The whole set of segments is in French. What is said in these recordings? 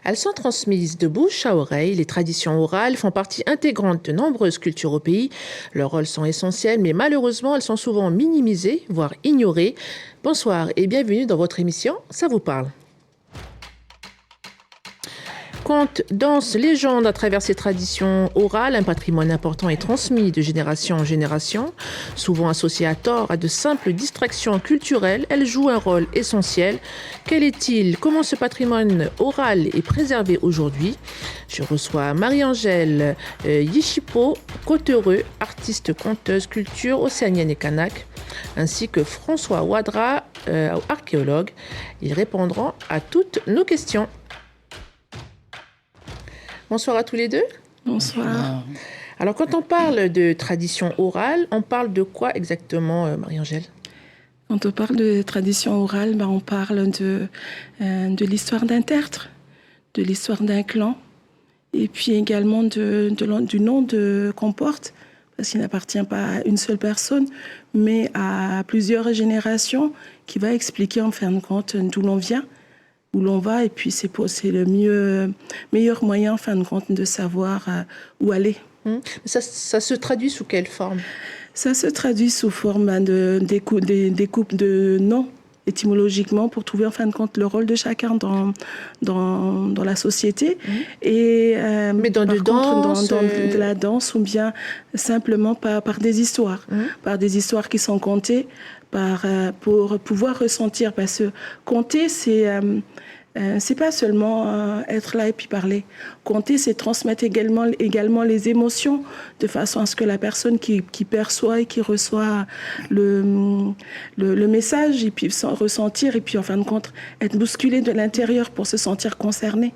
Elles sont transmises de bouche à oreille. Les traditions orales font partie intégrante de nombreuses cultures au pays. Leurs rôles sont essentiels, mais malheureusement, elles sont souvent minimisées, voire ignorées. Bonsoir et bienvenue dans votre émission Ça vous parle. Contes, danses, légendes à travers ces traditions orales, un patrimoine important est transmis de génération en génération. Souvent associé à tort à de simples distractions culturelles, elles jouent un rôle essentiel. Quel est-il? Comment ce patrimoine oral est préservé aujourd'hui? Je reçois Marie-Angèle Yishipo Cottereux, artiste conteuse culture océanienne et kanak, ainsi que François Ouadra, archéologue. Ils répondront à toutes nos questions. Bonsoir à tous les deux. Bonsoir. Alors, quand on parle de tradition orale, on parle de quoi exactement, Marie-Angèle? Quand on parle de tradition orale, on parle de l'histoire d'un tertre, de l'histoire d'un clan, et puis également du nom qu'on porte, parce qu'il n'appartient pas à une seule personne, mais à plusieurs générations, qui va expliquer en fin de compte d'où l'on vient, où l'on va, et puis c'est le meilleur moyen, en fin de compte, de savoir où aller. Ça se traduit sous quelle forme? Ça se traduit sous forme des coupes de noms, étymologiquement, pour trouver, en fin de compte, le rôle de chacun dans la société. Et, mais dans de la danse, ou bien simplement par des histoires, par des histoires qui sont contées, pour pouvoir ressentir, parce que compter, c'est pas seulement être là et puis parler. Compter, c'est transmettre également les émotions, de façon à ce que la personne qui perçoit et qui reçoit le message, et puis ressentir, et puis en fin de compte être bousculé de l'intérieur pour se sentir concerné.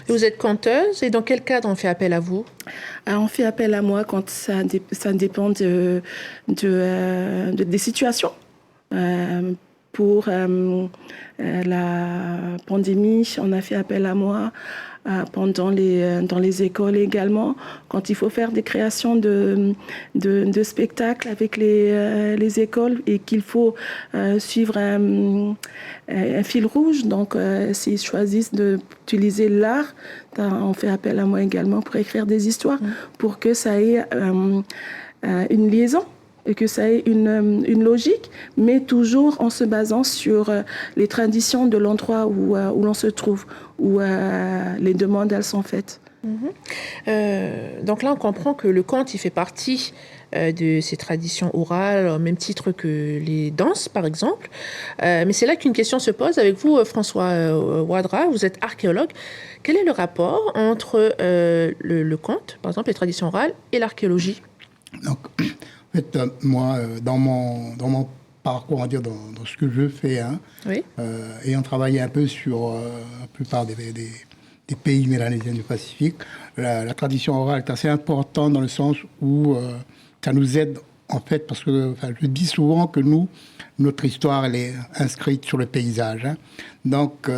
Vous êtes conteuse, et dans quel cadre on fait appel à vous? On fait appel à moi quand ça dépend des situations. Pour la pandémie, on a fait appel à moi dans les écoles également, quand il faut faire des créations de spectacles avec les écoles, et qu'il faut suivre un fil rouge. Donc, s'ils choisissent d'utiliser l'art, on fait appel à moi également pour écrire des histoires, pour que ça ait une liaison, et que ça ait une logique, mais toujours en se basant sur les traditions de l'endroit où l'on se trouve, où les demandes, elles sont faites. Donc là, on comprend que le conte, il fait partie de ces traditions orales, au même titre que les danses, par exemple. Mais c'est là qu'une question se pose avec vous, François Ouadra. Vous êtes archéologue. Quel est le rapport entre le conte, par exemple, les traditions orales, et l'archéologie? Donc, en fait, moi, dans mon parcours, on va dire, dans ce que je fais, oui. Ayant travaillé un peu sur la plupart des pays mélanésiens du Pacifique, la tradition orale est assez importante dans le sens où ça nous aide, en fait, parce que je dis souvent que notre histoire, elle est inscrite sur le paysage. Donc,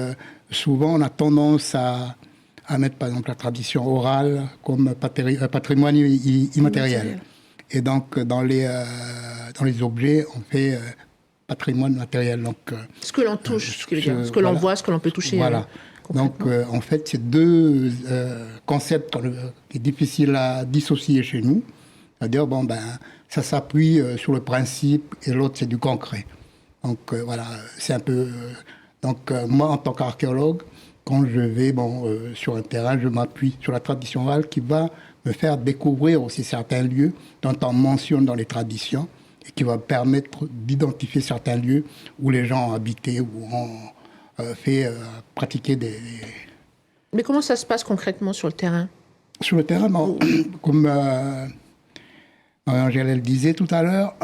souvent, on a tendance à mettre, par exemple, la tradition orale comme patrimoine immatériel. Et donc, dans les objets, on fait patrimoine matériel. Donc, ce que l'on touche, ce que l'on voit, ce que l'on peut toucher. Voilà. Donc, en fait, c'est deux concepts qui est difficile à dissocier chez nous. C'est-à-dire, ça s'appuie sur le principe, et l'autre, c'est du concret. Donc, voilà, c'est un peu... Donc, moi, en tant qu'archéologue, quand je vais sur un terrain, je m'appuie sur la tradition orale qui va me faire découvrir aussi certains lieux dont on mentionne dans les traditions, et qui va permettre d'identifier certains lieux où les gens ont habité, où ont pratiquer des... Mais comment ça se passe concrètement sur le terrain? Sur le terrain, comme Marie-Angèle le disait tout à l'heure,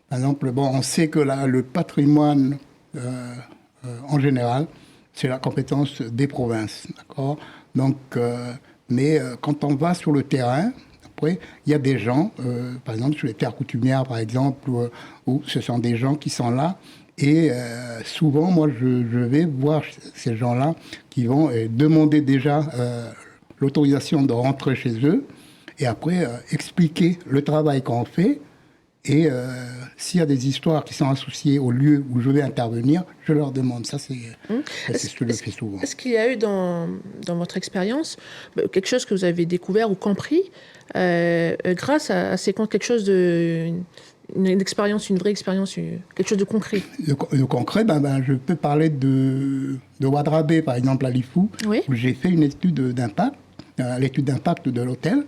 par exemple, on sait que le patrimoine, en général, c'est la compétence des provinces, d'accord? Donc, mais quand on va sur le terrain, après, il y a des gens, par exemple, sur les terres coutumières, par exemple, où ce sont des gens qui sont là. Et souvent, moi, je vais voir ces gens-là qui vont demander déjà l'autorisation de rentrer chez eux, et après expliquer le travail qu'on fait, Et s'il y a des histoires qui sont associées au lieu où je vais intervenir, je leur demande. Ça, c'est ce que je fais souvent. Est-ce qu'il y a eu dans votre expérience quelque chose que vous avez découvert ou compris grâce à ces contes, quelque chose une expérience, une vraie expérience, quelque chose de concret? De concret, je peux parler de Ouadrabé, par exemple, à Lifou, oui. Où j'ai fait une étude d'impact, l'étude d'impact de l'hôtel.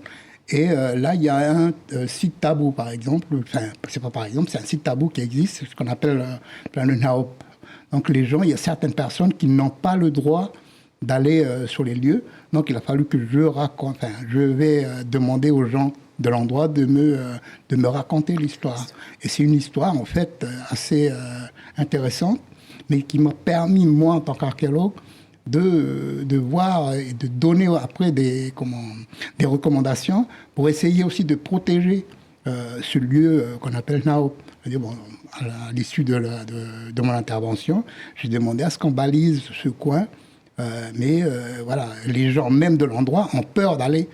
Et là, il y a un site tabou, par exemple. Enfin, c'est pas par exemple, c'est un site tabou qui existe, ce qu'on appelle plan de Naop. Donc, il y a certaines personnes qui n'ont pas le droit d'aller sur les lieux. Donc, il a fallu que je vais demander aux gens de l'endroit de me raconter l'histoire. Et c'est une histoire, en fait, assez intéressante, mais qui m'a permis, moi, en tant qu'archéologue, de voir et de donner après des recommandations pour essayer aussi de protéger ce lieu qu'on appelle Naop. À l'issue de mon intervention, j'ai demandé à ce qu'on balise ce coin, mais les gens même de l'endroit ont peur d'aller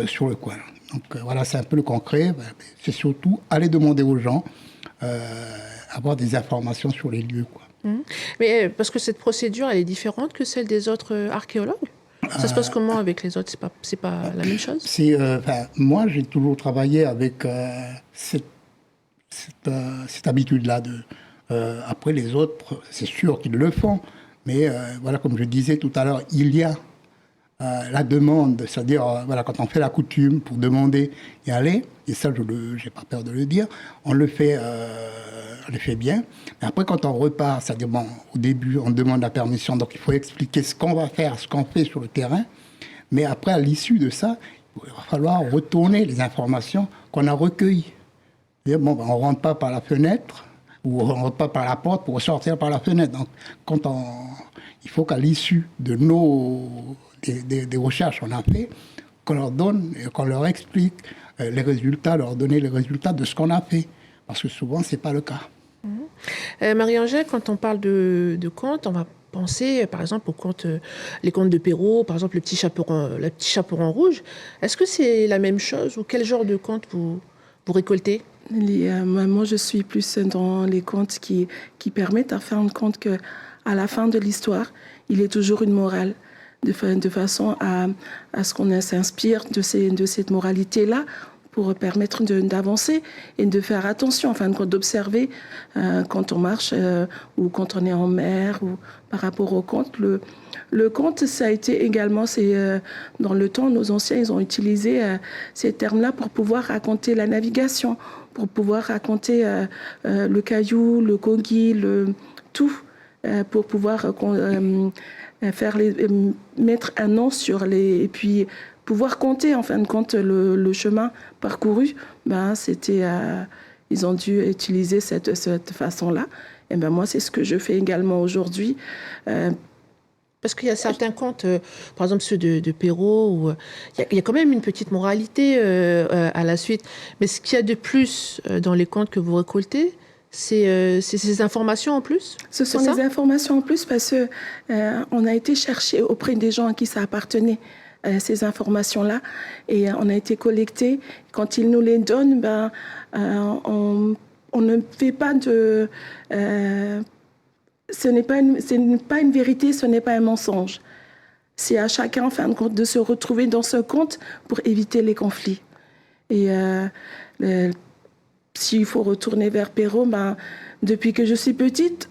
sur le coin. Donc c'est un peu le concret. C'est surtout aller demander aux gens, avoir des informations sur les lieux, quoi. Mais parce que cette procédure, elle est différente que celle des autres archéologues? Ça se passe comment avec les autres? C'est pas la même chose? Moi, j'ai toujours travaillé avec cette habitude-là. Après, les autres, c'est sûr qu'ils le font. Mais comme je disais tout à l'heure, il y a la demande, c'est-à-dire quand on fait la coutume pour demander et aller, et ça, je n'ai pas peur de le dire, on le fait bien. Mais après, quand on repart, c'est-à-dire, au début, on demande la permission, donc il faut expliquer ce qu'on va faire, ce qu'on fait sur le terrain. Mais après, à l'issue de ça, il va falloir retourner les informations qu'on a recueillies. C'est-à-dire, on ne rentre pas par la fenêtre, ou on ne rentre pas par la porte pour sortir par la fenêtre. Donc, il faut qu'à l'issue de des recherches qu'on a fait, qu'on leur donne, qu'on leur explique les résultats, leur donner les résultats de ce qu'on a fait. Parce que souvent, ce n'est pas le cas. Marie-Angèle, quand on parle de contes, on va penser par exemple aux contes, les contes de Perrault, par exemple le petit chaperon rouge. Est-ce que c'est la même chose ou quel genre de contes vous récoltez? Moi, je suis plus dans les contes qui permettent à faire compte qu'à la fin de l'histoire, il est toujours une morale. De façon à ce qu'on s'inspire de cette moralité-là pour permettre d'avancer et de faire attention, en fin de compte, d'observer quand on marche ou quand on est en mer ou par rapport au conte. Le conte, ça a été également, dans le temps, nos anciens, ils ont utilisé ces termes-là pour pouvoir raconter la navigation, pour pouvoir raconter le caillou, le kogui, tout, pour pouvoir mettre un nom sur et puis pouvoir compter en fin de compte le chemin parcouru. Ils ont dû utiliser cette façon-là. Et moi, c'est ce que je fais également aujourd'hui. Parce qu'il y a certains contes, par exemple ceux de Perrault, où il y a quand même une petite moralité à la suite. Mais ce qu'il y a de plus dans les contes que vous récoltez, c'est ces informations en plus? Ce sont les informations en plus parce qu'on a été chercher auprès des gens à qui ça appartenait, ces informations-là. Et on a été collectés. Quand ils nous les donnent, on ne fait pas de... ce n'est pas une vérité, ce n'est pas un mensonge. C'est à chacun, en fin de compte, de se retrouver dans ce conte pour éviter les conflits. Et s'il faut retourner vers Perrault, depuis que je suis petite,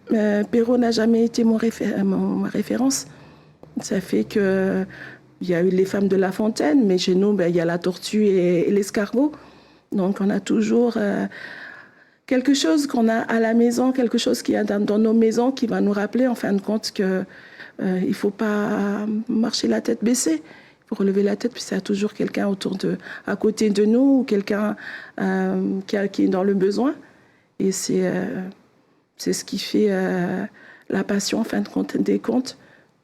Perrault n'a jamais été ma référence. Ça fait que il y a eu les femmes de La Fontaine, mais chez nous, il y a la tortue et l'escargot. Donc, on a toujours quelque chose qu'on a à la maison, quelque chose qu'il y a dans nos maisons qui va nous rappeler, en fin de compte, qu'il ne faut pas marcher la tête baissée. Il faut relever la tête, puis il y a toujours quelqu'un à côté de nous, ou quelqu'un qui est dans le besoin. Et c'est ce qui fait la passion, en fin de compte, des contes,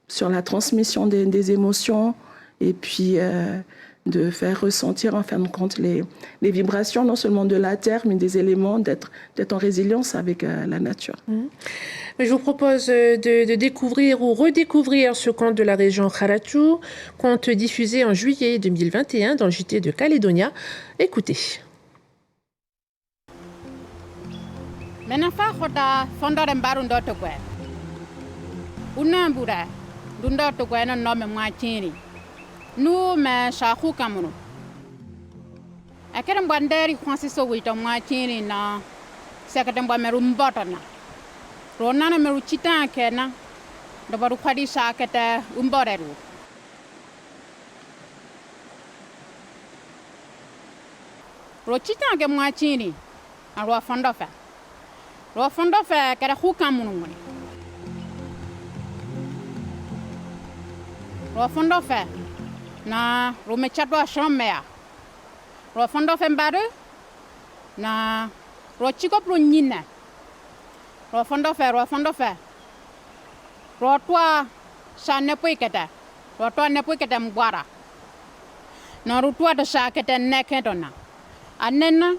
sur la transmission des émotions, et puis de faire ressentir, en fin de compte, les vibrations, non seulement de la terre, mais des éléments, d'être en résilience avec la nature. Je vous propose de découvrir ou redécouvrir ce conte de la région Kharatchou, conte diffusé en juillet 2021 dans le JT de Calédonia. Écoutez. Menafa khota fondore mbaru ndoto kwe. Unambura ndoto kwe no nome mwachini. Nu me shaku kamunu. Akere mbanderi khwansiso wito mwachini na sekete mbwa meru mboto na. Ronana meru chita kena. Dobaru khadi shakete umboreru. Ro chita ke mwachini. Ro fondofa. Ro fondofa kere hukamunu muni. Ro fondofa na ro mechatwa shomea. Ro fondofa mbaru na ro chiko pro nyina. Ro fondofa. Ro twa sa nepuiketa. Ro twa nepuiketa mbwara. Na ro twa sa kete neketona. Anena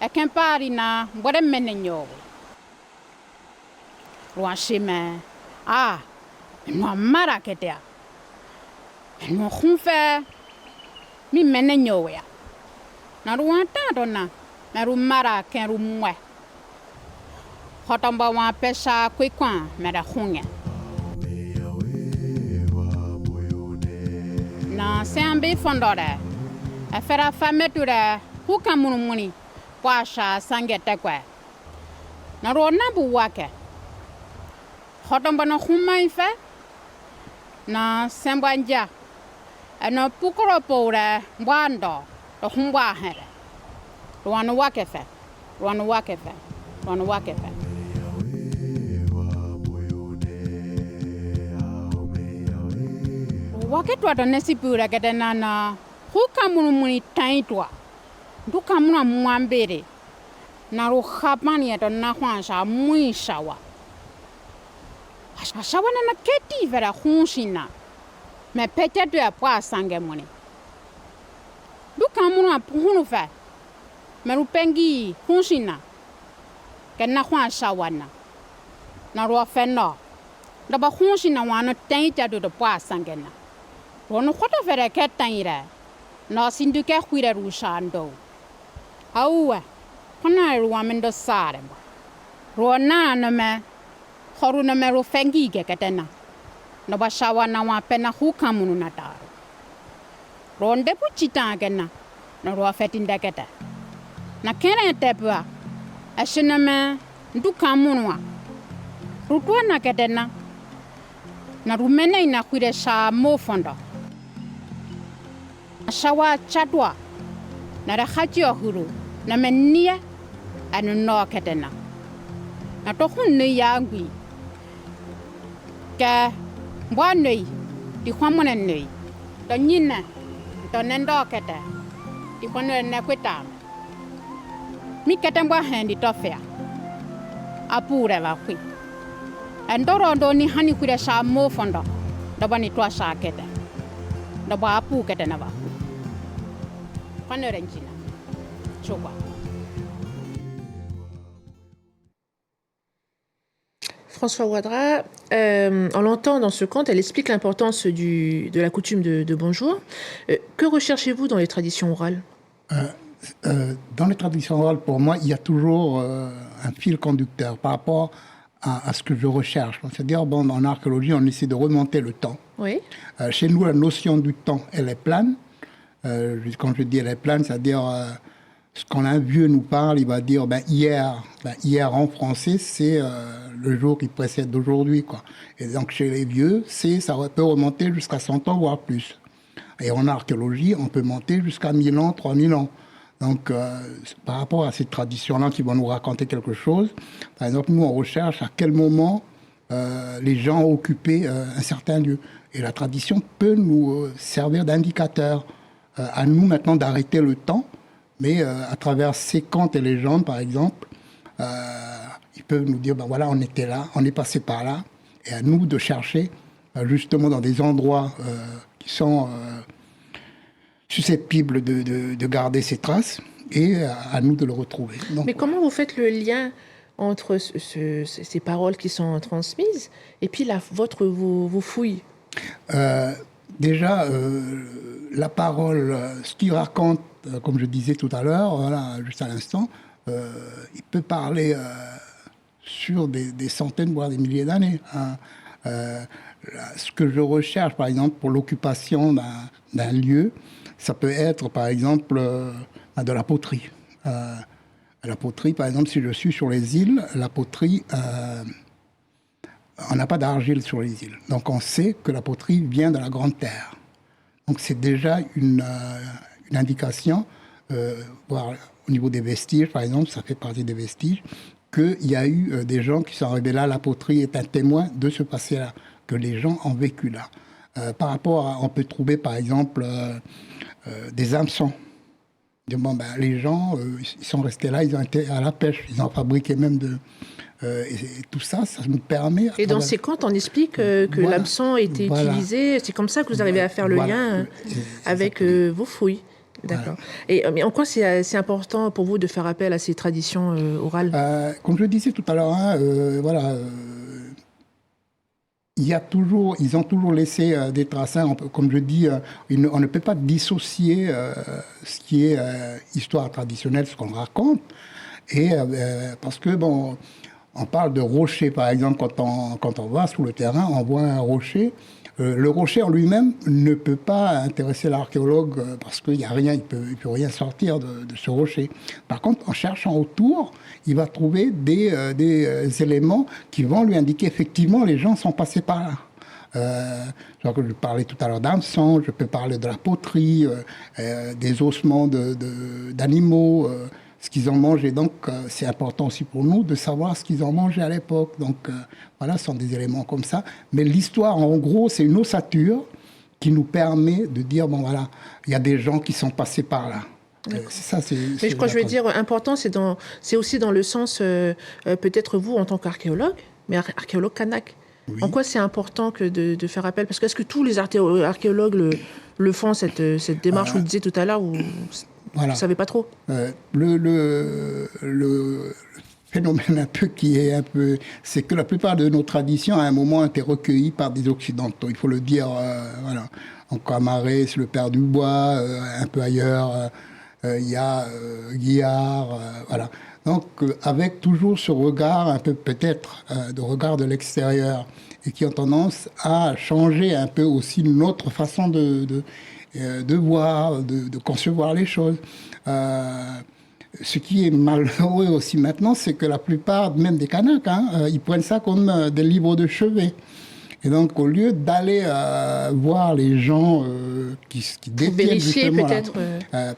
ekempari na mbore menenyo. Roashime no mara ketea. No khunfe mi menenyo ya. Na ruanta dona na rumara ken rumwe. Hotamba wa pesa kwekwan mera khunge. Na sembe fondore. Afera fameture hukamunu muni kwasha sangete kwe. Na rona buwake. Hotamba na khumaife na sembanja. Ano pukoro pore mbwando to humbwa here. Rwanu wakefe. Waketwa to nesipura kedena na hukamunu muni taitwa. Ndukamuna mwambere. Na rukhapani to na khwansha muishawa. Ashawana na keti vera khunshina. Me petetu ya pwa sange muni. Dukamuna hunu fa. Me rupengi khunshina. Kena khwansha wana. Na ruafeno. Daba khunshina wana taita do pwa sange na. Rono khota vera ketaira. Na sinduke khwira rushando. Auwa. Kana ruamendo sare. Rona na me Horuna meru fengi ke katena. No bashawa na wa pena hukamunu nataru. Ronde puchita agena. No roa fetinda kete. Na kene tepua. Ashiname ndukamunwa. Rutua na katena. Na rumene ina kwire sha mofondo. Shawa chatwa. Na rahachi ohuru. Na menia anu no katena. Na tohun ne yangwi. Ke mbwanei di khwamona nei to nyina to nendo kete di khwano ne kweta mi kete mbwa hendi to fea apure va kwi endoro ndo ni hani kwira sha mo fondo do bani to sha kete do ba apu kete na va khwano renjina chokwa. François Ouaddara, on l'entend dans ce conte, elle explique l'importance de la coutume de bonjour. Que recherchez-vous dans les traditions orales ? Dans les traditions orales, pour moi, il y a toujours un fil conducteur par rapport à ce que je recherche. C'est-à-dire, en archéologie, on essaie de remonter le temps. Oui. Chez nous, la notion du temps, elle est plane. Quand je dis elle est plane, c'est-à-dire... quand un vieux nous parle, il va dire hier. Hier en français, c'est le jour qui précède d'aujourd'hui, quoi. Et donc chez les vieux, ça peut remonter jusqu'à 100 ans, voire plus. Et en archéologie, on peut monter jusqu'à 1000 ans, 3000 ans. Donc par rapport à ces traditions-là qui vont nous raconter quelque chose, par exemple, nous on recherche à quel moment les gens ont occupé un certain lieu. Et la tradition peut nous servir d'indicateur. À nous maintenant d'arrêter le temps. Mais à travers ces contes et légendes, par exemple, ils peuvent nous dire, voilà, on était là, on est passé par là. Et à nous de chercher, justement, dans des endroits qui sont susceptibles de garder ces traces, et à nous de le retrouver. Donc, mais comment vous faites le lien entre ces paroles qui sont transmises et puis vos fouilles ? Déjà, la parole, ce qu'il raconte, comme je disais tout à l'heure, voilà, juste à l'instant, il peut parler sur des centaines, voire des milliers d'années. Hein. Ce que je recherche, par exemple, pour l'occupation d'un lieu, ça peut être, par exemple, de la poterie. La poterie, par exemple, si je suis sur les îles, la poterie, on n'a pas d'argile sur les îles. Donc on sait que la poterie vient de la Grande Terre. Donc c'est déjà une indication, voire au niveau des vestiges, par exemple, ça fait partie des vestiges, qu'il y a eu des gens qui sont arrivés là, la poterie est un témoin de ce passé-là, que les gens ont vécu là. Par rapport à, on peut trouver par exemple des hameçons. Bon, ben, les gens, ils sont restés là, ils ont été à la pêche, ils ont fabriqué même et tout ça, ça nous permet... Et dans ces contes, on explique que voilà, l'hameçon a été utilisé, c'est comme ça que vous arrivez à faire le lien avec vos fouilles. D'accord. Voilà. Mais en quoi c'est important pour vous de faire appel à ces traditions orales? Comme je le disais tout à l'heure, hein, voilà, ils ont toujours laissé des traces. Hein, comme je dis, on ne peut pas dissocier ce qui est histoire traditionnelle, ce qu'on raconte, et parce que bon, on parle de rocher, par exemple, quand on va sous le terrain, on voit un rocher. Le rocher en lui-même ne peut pas intéresser l'archéologue parce qu'il n'y a rien, il peut rien sortir de ce rocher. Par contre, en cherchant autour, il va trouver des éléments qui vont lui indiquer effectivement les gens sont passés par là. Genre que je parlais tout à l'heure d'hameçon, je peux parler de la poterie, des ossements d'animaux, ce qu'ils ont mangé. Donc, c'est important aussi pour nous de savoir ce qu'ils ont mangé à l'époque. Donc, voilà, ce sont des éléments comme ça. Mais l'histoire, en gros, c'est une ossature qui nous permet de dire, bon, voilà, il y a des gens qui sont passés par là. C'est ça, mais quand je veux dire important, c'est aussi dans le sens, peut-être vous, en tant qu'archéologue, mais archéologue kanak. Oui. En quoi c'est important de faire appel? Parce que est-ce que tous les archéologues le font, cette démarche, vous le disiez tout à l'heure, ou voilà. Vous ne savez pas trop? Le phénomène c'est que la plupart de nos traditions, à un moment, ont été recueillies par des Occidentaux. Il faut le dire, voilà. En Camaret, c'est le Père Dubois, un peu ailleurs, il y a Guillard, voilà. Donc, avec toujours ce regard, un peu peut-être, de regard de l'extérieur, et qui ont tendance à changer un peu aussi notre façon de voir, de concevoir les choses. Ce qui est malheureux aussi maintenant, c'est que la plupart, même des Kanaks, ils prennent ça comme des livres de chevet. Et donc, au lieu d'aller voir les gens qui détiennent justement... peut-être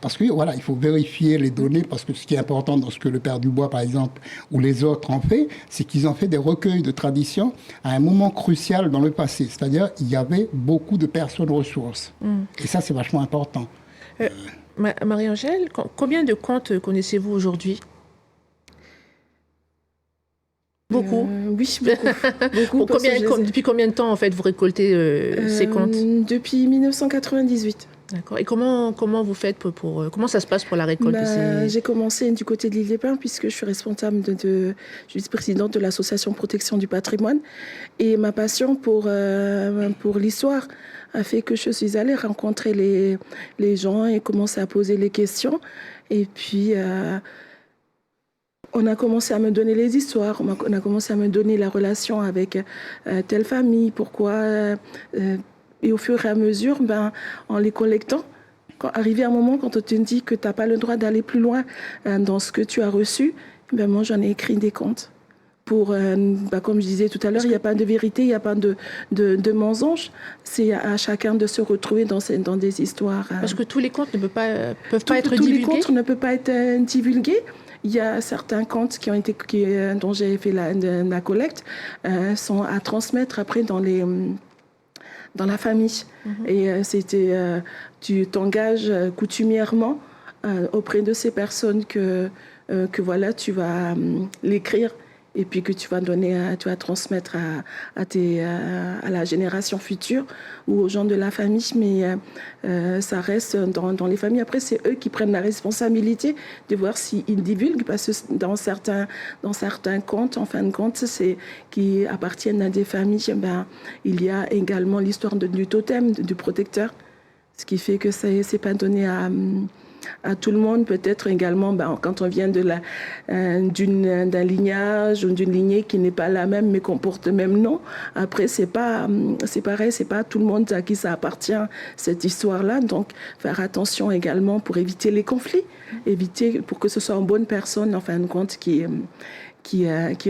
parce que, voilà, il faut vérifier les données, parce que ce qui est important dans ce que le Père Dubois, par exemple, ou les autres ont fait, c'est qu'ils ont fait des recueils de traditions à un moment crucial dans le passé. C'est-à-dire, il y avait beaucoup de personnes ressources. Et ça, c'est vachement important. Marie-Angèle, combien de contes connaissez-vous aujourd'hui? Beaucoup. Oui, beaucoup. Depuis combien de temps, en fait, vous récoltez ces contes? Depuis 1998. D'accord. Et comment vous faites comment ça se passe pour la récolte de ces... J'ai commencé du côté de l'île des Pins, puisque je suis responsable je suis vice-présidente de l'association Protection du patrimoine. Et ma passion pour l'histoire a fait que je suis allée rencontrer les gens et commencer à poser les questions. Et puis... on a commencé à me donner les histoires, on a commencé à me donner la relation avec telle famille, pourquoi. Et au fur et à mesure, en les collectant, arrivé un moment quand on te dit que tu n'as pas le droit d'aller plus loin dans ce que tu as reçu, moi j'en ai écrit des contes. Comme je disais tout à l'heure, il n'y a pas de vérité, il n'y a pas de mensonge. C'est à chacun de se retrouver dans des histoires. Parce que tous les contes ne peuvent pas être divulgués. Tous les contes ne peuvent pas être divulgués. Il y a certains contes dont j'ai fait la collecte, sont à transmettre après dans la famille. Et tu t'engages coutumièrement auprès de ces personnes que voilà, tu vas l'écrire et puis que tu vas transmettre à la génération future ou aux gens de la famille, mais ça reste dans les familles. Après, c'est eux qui prennent la responsabilité de voir s'ils divulguent, parce que dans certains contes, en fin de compte, qui appartiennent à des familles, il y a également l'histoire du totem, du protecteur, ce qui fait que c'est pas donné à tout le monde. Peut-être également, quand on vient d'un lignage ou d'une lignée qui n'est pas la même, mais qu'on porte le même nom. Après, c'est pareil, c'est pas à tout le monde à qui ça appartient, cette histoire-là. Donc, faire attention également pour éviter les conflits, pour que ce soit une bonne personne, en fin de compte, qui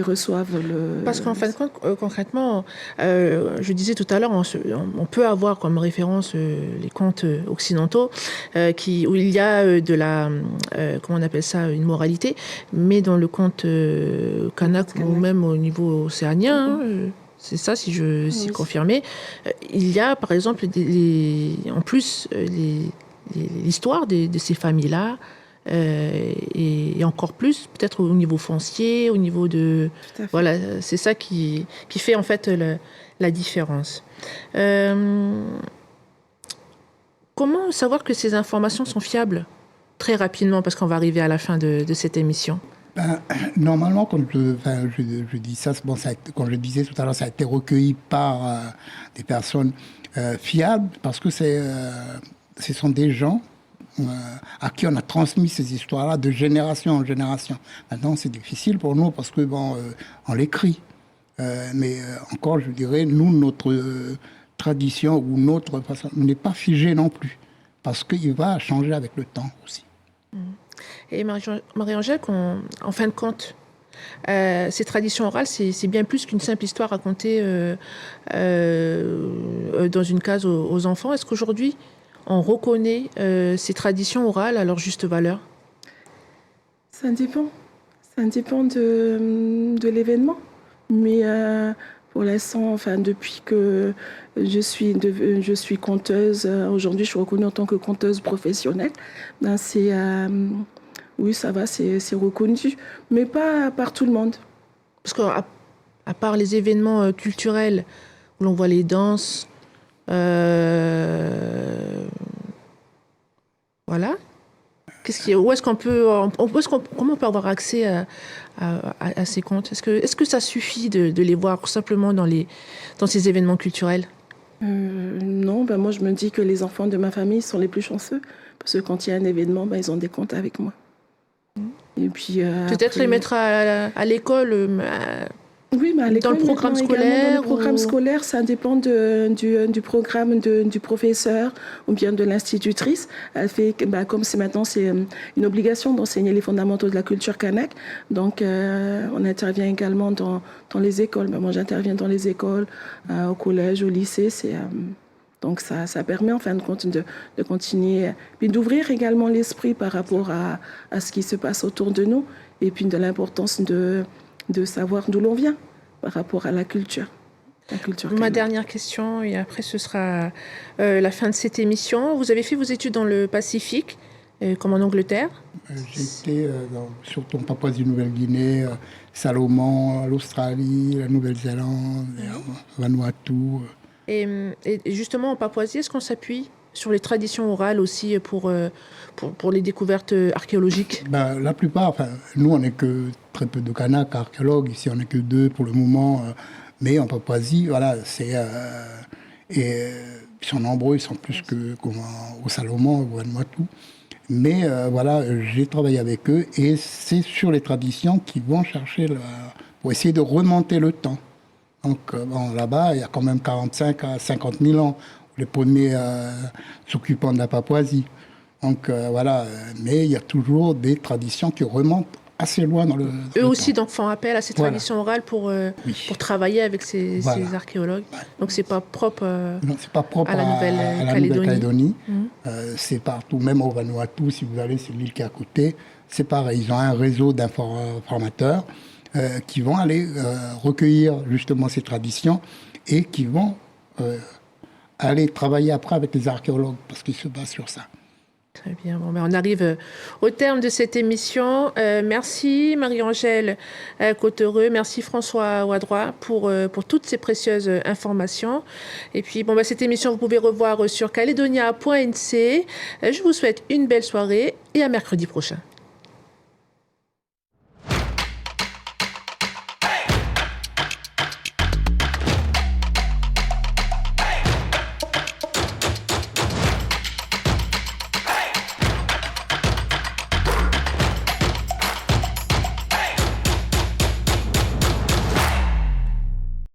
reçoivent le... Parce qu'en fin de compte, concrètement, je disais tout à l'heure, on peut avoir comme référence les contes occidentaux où il y a de la... comment on appelle ça, une moralité, mais dans le conte kanak ou même au niveau océanien, c'est ça si confirmé, il y a par exemple en plus l'histoire de ces familles-là, et encore plus peut-être au niveau foncier, au niveau de... Voilà, c'est ça qui fait en fait la différence. Comment savoir que ces informations sont fiables? Très rapidement, parce qu'on va arriver à la fin de cette émission. Normalement, quand je dis ça, comme je disais tout à l'heure, ça a été recueilli par des personnes fiables, parce que ce sont des gens à qui on a transmis ces histoires-là de génération en génération. Maintenant, c'est difficile pour nous parce que on l'écrit. Mais encore, je dirais, nous, notre tradition ou notre façon n'est pas figée non plus, parce qu'il va changer avec le temps aussi. Et Marie-Angèle, en fin de compte, ces traditions orales, c'est bien plus qu'une simple histoire racontée dans une case aux enfants. Est-ce qu'aujourd'hui, on reconnaît ces traditions orales à leur juste valeur? Ça dépend. Ça dépend de l'événement. Mais pour l'instant, depuis que je suis conteuse, aujourd'hui je suis reconnue en tant que conteuse professionnelle, oui, ça va, c'est reconnu. Mais pas par tout le monde. Parce qu'à part les événements culturels où l'on voit les danses, voilà. Comment on peut avoir accès à ces contes? Est-ce que ça suffit de les voir simplement dans ces événements culturels? Non, moi je me dis que les enfants de ma famille sont les plus chanceux, parce que quand il y a un événement, ils ont des contes avec moi. Et puis peut-être les mettre à l'école. Oui, mais à l'école, dans le programme scolaire. Dans le programme scolaire, ça dépend du programme du professeur ou bien de l'institutrice. Elle fait, comme maintenant c'est une obligation d'enseigner les fondamentaux de la culture kanak. Donc, on intervient également dans les écoles. Moi, j'interviens dans les écoles, au collège, au lycée. Donc, ça permet en fin de compte de continuer, puis d'ouvrir également l'esprit par rapport à ce qui se passe autour de nous, et puis de l'importance de savoir d'où l'on vient par rapport à la culture. Ma dernière question, et après ce sera la fin de cette émission. Vous avez fait vos études dans le Pacifique, comme en Angleterre? J'étais surtout en Papouasie-Nouvelle-Guinée, Salomon, l'Australie, la Nouvelle-Zélande, Vanuatu. Et justement, en Papouasie, est-ce qu'on s'appuie sur les traditions orales aussi pour les découvertes archéologiques? La plupart, nous, on n'est que très peu de Kanaks archéologues. Ici, on n'est que 2 pour le moment. Mais en Papouasie, voilà, ils sont nombreux, ils sont plus qu'au Salomon, au Vanuatu. Mais j'ai travaillé avec eux et c'est sur les traditions qu'ils vont chercher pour essayer de remonter le temps. Donc, là-bas, il y a quand même 45 à 50 000 ans, les premiers s'occupant de la Papouasie. Donc, mais il y a toujours des traditions qui remontent assez loin dans le Eux aussi temps. Donc, font appel à ces traditions orales pour travailler avec ces archéologues. Ouais. Donc, c'est pas propre, à la Nouvelle-Calédonie. C'est partout, même au Vanuatu, si vous allez sur l'île qui est à côté, c'est pareil. Ils ont un réseau d'informateurs qui vont aller recueillir justement ces traditions et qui vont aller travailler après avec les archéologues parce qu'ils se basent sur ça. Très bien. On arrive au terme de cette émission. Merci Marie-Angèle Cottereux, merci François Wadroit pour toutes ces précieuses informations. Et puis, cette émission, vous pouvez revoir sur caledonia.nc. Je vous souhaite une belle soirée et à mercredi prochain.